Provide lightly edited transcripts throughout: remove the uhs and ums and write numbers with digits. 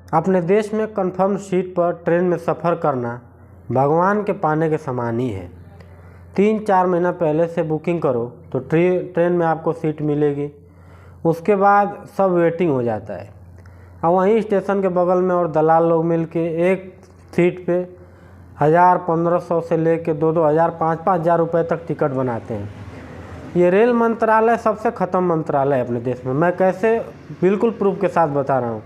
अपने देश में कन्फर्म सीट पर ट्रेन में सफ़र करना भगवान के पाने के समान ही है। 3-4 महीना पहले से बुकिंग करो तो ट्रेन में आपको सीट मिलेगी। उसके बाद सब वेटिंग हो जाता है और वहीं स्टेशन के बगल में और दलाल लोग मिलके एक सीट पे 1000-1500 से लेके 2-2000 5-5000 रुपये तक टिकट बनाते हैं। ये रेल मंत्रालय सबसे ख़त्म मंत्रालय है अपने देश में। मैं कैसे बिल्कुल प्रूफ के साथ बता रहा हूँ।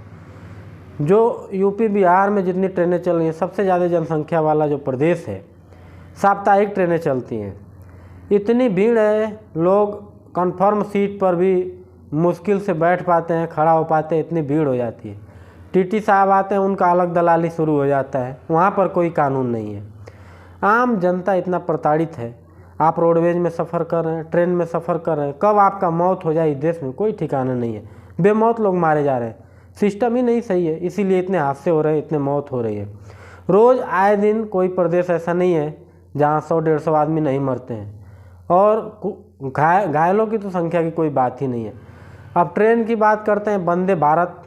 जो यूपी बिहार में जितनी ट्रेनें चल रही हैं, सबसे ज़्यादा जनसंख्या वाला जो प्रदेश है, साप्ताहिक ट्रेनें चलती हैं। इतनी भीड़ है, लोग कन्फर्म सीट पर भी मुश्किल से बैठ पाते हैं, खड़ा हो पाते हैं, इतनी भीड़ हो जाती है। टीटी साहब आते हैं, उनका अलग दलाली शुरू हो जाता है। वहाँ पर कोई कानून नहीं है। आम जनता इतना प्रताड़ित है। आप रोडवेज में सफ़र कर रहे हैं, ट्रेन में सफ़र कर रहे हैं, कब आपका मौत हो जाए इस देश में कोई ठिकाना नहीं है। बेमौत लोग मारे जा रहे हैं। सिस्टम ही नहीं सही है, इसीलिए इतने हादसे हो रहे हैं, इतने मौत हो रही है। रोज़ आए दिन कोई प्रदेश ऐसा नहीं है जहाँ 100-150 आदमी नहीं मरते हैं। और घायलों की तो संख्या की कोई बात ही नहीं है। अब ट्रेन की बात करते हैं। वंदे भारत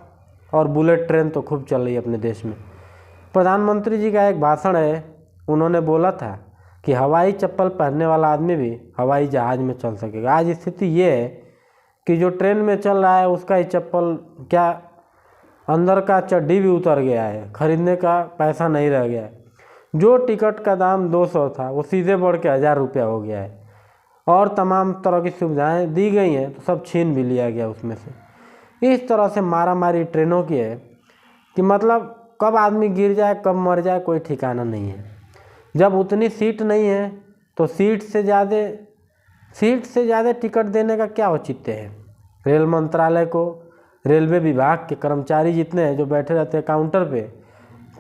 और बुलेट ट्रेन तो खूब चल रही है अपने देश में। प्रधानमंत्री जी का एक भाषण है, उन्होंने बोला था कि हवाई चप्पल पहनने वाला आदमी भी हवाई जहाज़ में चल सकेगा। आज स्थिति ये है कि जो ट्रेन में चल रहा है उसका ही चप्पल क्या, अंदर का चड्डी भी उतर गया है, खरीदने का पैसा नहीं रह गया है। जो टिकट का दाम 200 था वो सीधे बढ़ के 1000 रुपया हो गया है। और तमाम तरह की सुविधाएं दी गई हैं तो सब छीन भी लिया गया उसमें से। इस तरह से मारामारी ट्रेनों की है कि मतलब कब आदमी गिर जाए, कब मर जाए, कोई ठिकाना नहीं है। जब उतनी सीट नहीं है तो सीट से ज़्यादा टिकट देने का क्या औचित्य है। रेल मंत्रालय को, रेलवे विभाग के कर्मचारी जितने हैं जो बैठे रहते हैं काउंटर पे,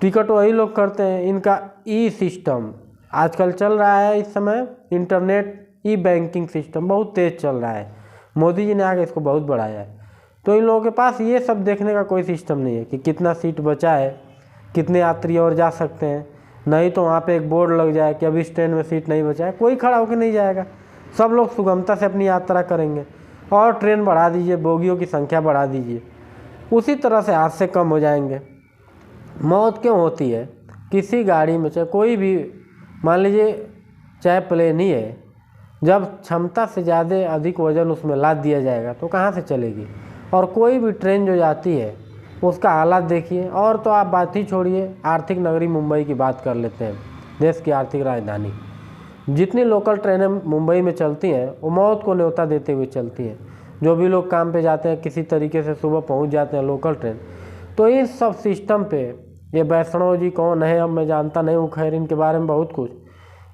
टिकट वही लोग करते हैं। इनका ई सिस्टम आजकल चल रहा है, इस समय इंटरनेट ई बैंकिंग सिस्टम बहुत तेज़ चल रहा है। मोदी जी ने आगे इसको बहुत बढ़ाया है। तो इन लोगों के पास ये सब देखने का कोई सिस्टम नहीं है कि कितना सीट बचा है, कितने यात्री और जा सकते हैं। नहीं तो वहाँ पे एक बोर्ड लग जाए कि अभी इस ट्रेन में सीट नहीं बचा है, कोई खड़ा होकर नहीं जाएगा। सब लोग सुगमता से अपनी यात्रा करेंगे। और ट्रेन बढ़ा दीजिए, बोगियों की संख्या बढ़ा दीजिए, उसी तरह से हादसे कम हो जाएंगे। मौत क्यों होती है किसी गाड़ी में, चाहे कोई भी, मान लीजिए चाहे प्लेन ही है, जब क्षमता से ज़्यादा अधिक वजन उसमें लाद दिया जाएगा तो कहाँ से चलेगी। और कोई भी ट्रेन जो जाती है उसका हालात देखिए। और तो आप बात ही छोड़िए, आर्थिक नगरी मुंबई की बात कर लेते हैं, देश की आर्थिक राजधानी। जितनी लोकल ट्रेनें मुंबई में चलती हैं वो मौत को न्योता देते हुए चलती हैं। जो भी लोग काम पे जाते हैं किसी तरीके से सुबह पहुंच जाते हैं लोकल ट्रेन। तो इस सब सिस्टम पे ये वैष्णव जी कौन है, अब मैं जानता नहीं हूँ, खैर इनके बारे में बहुत कुछ,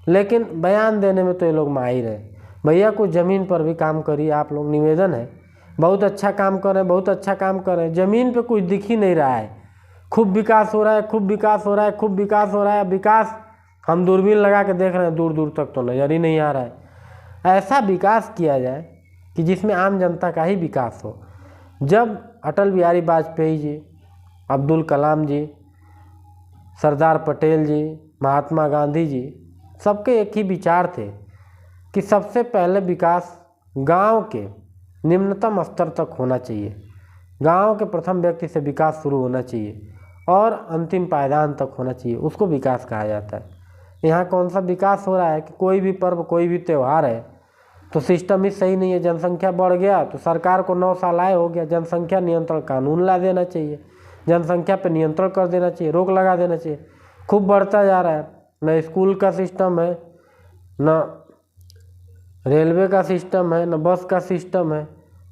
लेकिन बयान देने में तो ये लोग माहिर हैं। भैया कुछ ज़मीन पर भी काम करिए, आप लोग, निवेदन है। बहुत अच्छा काम कर रहे हैं, बहुत अच्छा काम कर रहे हैं। ज़मीन पे कुछ दिख ही नहीं रहा है। खूब विकास हो रहा है, खूब विकास हो रहा है, खूब विकास हो रहा है। विकास हम दूरबीन लगा के देख रहे हैं, दूर दूर तक तो नज़र ही नहीं आ रहा है। ऐसा विकास किया जाए कि जिसमें आम जनता का ही विकास हो। जब अटल बिहारी वाजपेयी जी, अब्दुल कलाम जी, सरदार पटेल जी, महात्मा गांधी जी, सबके एक ही विचार थे कि सबसे पहले विकास गांव के निम्नतम स्तर तक होना चाहिए। गांव के प्रथम व्यक्ति से विकास शुरू होना चाहिए और अंतिम पायदान तक होना चाहिए, उसको विकास कहा जाता है। यहाँ कौन सा विकास हो रहा है कि कोई भी पर्व, कोई भी त्यौहार है तो सिस्टम ही सही नहीं है। जनसंख्या बढ़ गया तो सरकार को 9 साल आए हो गया, जनसंख्या नियंत्रण कानून ला देना चाहिए, जनसंख्या पे नियंत्रण कर देना चाहिए, रोक लगा देना चाहिए। खूब बढ़ता जा रहा है, न स्कूल का सिस्टम है, न रेलवे का सिस्टम है, न बस का सिस्टम है।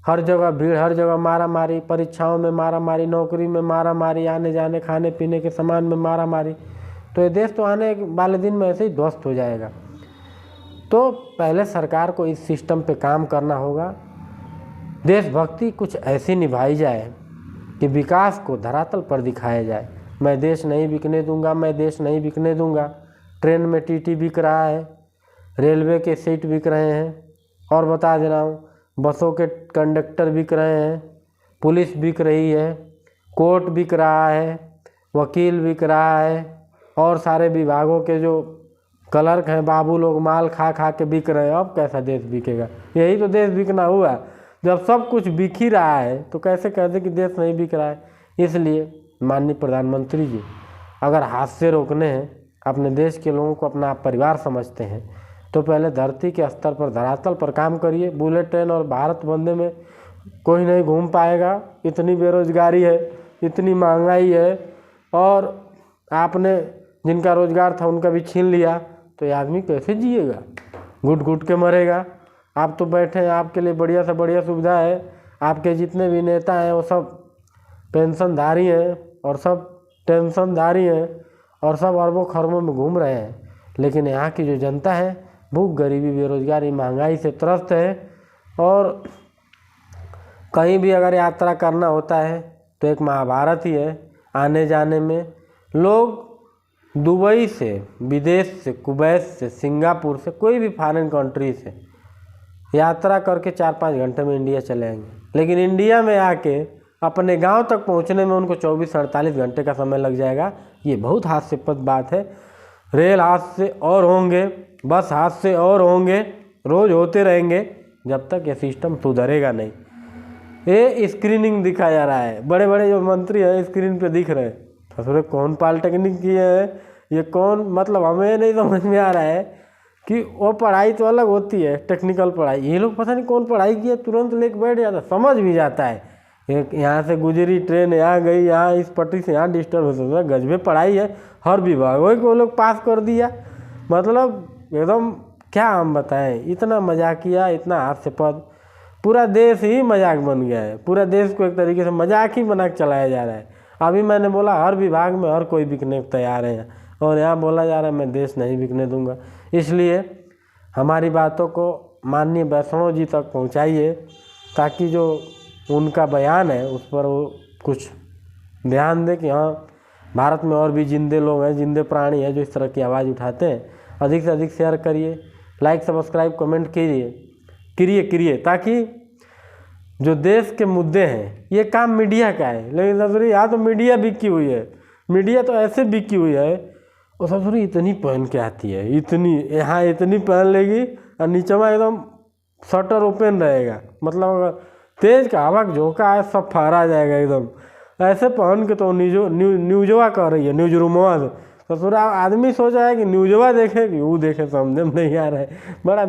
हर जगह भीड़, हर जगह मारामारी, परीक्षाओं में मारामारी, नौकरी में मारामारी, आने जाने खाने पीने के सामान में मारामारी। तो ये देश तो आने वाले दिन में ऐसे ही ध्वस्त हो जाएगा। तो पहले सरकार को इस सिस्टम पे काम करना होगा। देशभक्ति कुछ ऐसी निभाई जाए कि विकास को धरातल पर दिखाया जाए। मैं देश नहीं बिकने दूंगा, मैं देश नहीं बिकने दूंगा। ट्रेन में टीटी बिक रहा है, रेलवे के सीट बिक रहे हैं, और बता दे रहा हूँ बसों के कंडक्टर बिक रहे हैं, पुलिस बिक रही है, कोर्ट बिक रहा है, वकील बिक रहा है, और सारे विभागों के जो क्लर्क हैं बाबू लोग माल खा खा के बिक रहे हैं। अब कैसा देश बिकेगा। यही तो देश बिकना हुआ। जब सब कुछ बिक ही रहा है तो कैसे कहते कि देश नहीं बिक रहा है। इसलिए माननीय प्रधानमंत्री जी, अगर हादसे रोकने हैं, अपने देश के लोगों को अपना परिवार समझते हैं, तो पहले धरती के स्तर पर, धरातल पर काम करिए। बुलेट ट्रेन और भारत वंदे में कोई नहीं घूम पाएगा, इतनी बेरोजगारी है, इतनी महंगाई है, और आपने जिनका रोजगार था उनका भी छीन लिया, तो ये आदमी कैसे जिएगा? घुट घुट के मरेगा। आप तो बैठे हैं, आपके लिए बढ़िया से बढ़िया सुविधा है, आपके जितने भी नेता हैं वो सब पेंशनधारी हैं और सब टेंशनधारी हैं और सब अरबों खरबों में घूम रहे हैं, लेकिन यहाँ की जो जनता है भूख, गरीबी, बेरोजगारी, महंगाई से त्रस्त है। और कहीं भी अगर यात्रा करना होता है तो एक महाभारत ही है। आने जाने में लोग दुबई से, विदेश से, कुवैत से, सिंगापुर से, कोई भी फॉरेन कंट्री से यात्रा करके 4-5 घंटे में इंडिया चले आएंगे, लेकिन इंडिया में आके अपने गांव तक पहुंचने में उनको 24-48 घंटे का समय लग जाएगा। ये बहुत हास्यास्पद बात है। रेल हादसे और होंगे, बस हादसे और होंगे, रोज़ होते रहेंगे जब तक ये सिस्टम सुधरेगा नहीं। ये स्क्रीनिंग दिखाया जा रहा है, बड़े बड़े जो मंत्री हैं स्क्रीन पे दिख रहे हैं, तो कौन पॉलिटेक्निक किए हैं, ये कौन, मतलब हमें नहीं समझ में आ रहा है कि वो पढ़ाई तो अलग होती है, टेक्निकल पढ़ाई, ये लोग पता नहीं कौन पढ़ाई की है, तुरंत लेके बैठ जाता, समझ भी जाता है। एक यहाँ से गुजरी ट्रेन, यहाँ गई, यहाँ इस पटरी से यहाँ डिस्टर्ब हो सकता है, गजबे पढ़ाई है हर विभाग, वही को लोग पास कर दिया। मतलब एकदम क्या हम बताएं, इतना मजाकिया, इतना हास्यास्पद, पूरा देश ही मजाक बन गया है। पूरा देश को एक तरीके से मजाक ही बना के चलाया जा रहा है। अभी मैंने बोला हर विभाग में हर कोई बिकने को तैयार है, और यहाँ बोला जा रहा है मैं देश नहीं बिकने दूंगा। इसलिए हमारी बातों को माननीय वैष्णव जी तक पहुँचाइए, ताकि जो उनका बयान है उस पर वो कुछ ध्यान दें कि हाँ, भारत में और भी जिंदे लोग हैं, जिंदे प्राणी हैं जो इस तरह की आवाज़ उठाते हैं। अधिक से अधिक शेयर करिए, लाइक, सब्सक्राइब, कमेंट करिए, ताकि जो देश के मुद्दे हैं, ये काम मीडिया का है, लेकिन ससुरी यहाँ तो मीडिया बिकी हुई है, मीडिया तो ऐसे बिकी हुई है, और ससुरी इतनी पहन के आती है, इतनी यहाँ इतनी पहन लेगी और नीचे में एकदम शटर ओपन रहेगा, मतलब अगर तेज का हवा झोंका है सब फहरा जाएगा एकदम, ऐसे पहन के तो न्यूजवा कह रही है, न्यूज रूमवा से। ससुरा आदमी सोचा है कि न्यूजवा देखे कि वो देखे, समझे में नहीं आ रहा है। बड़ा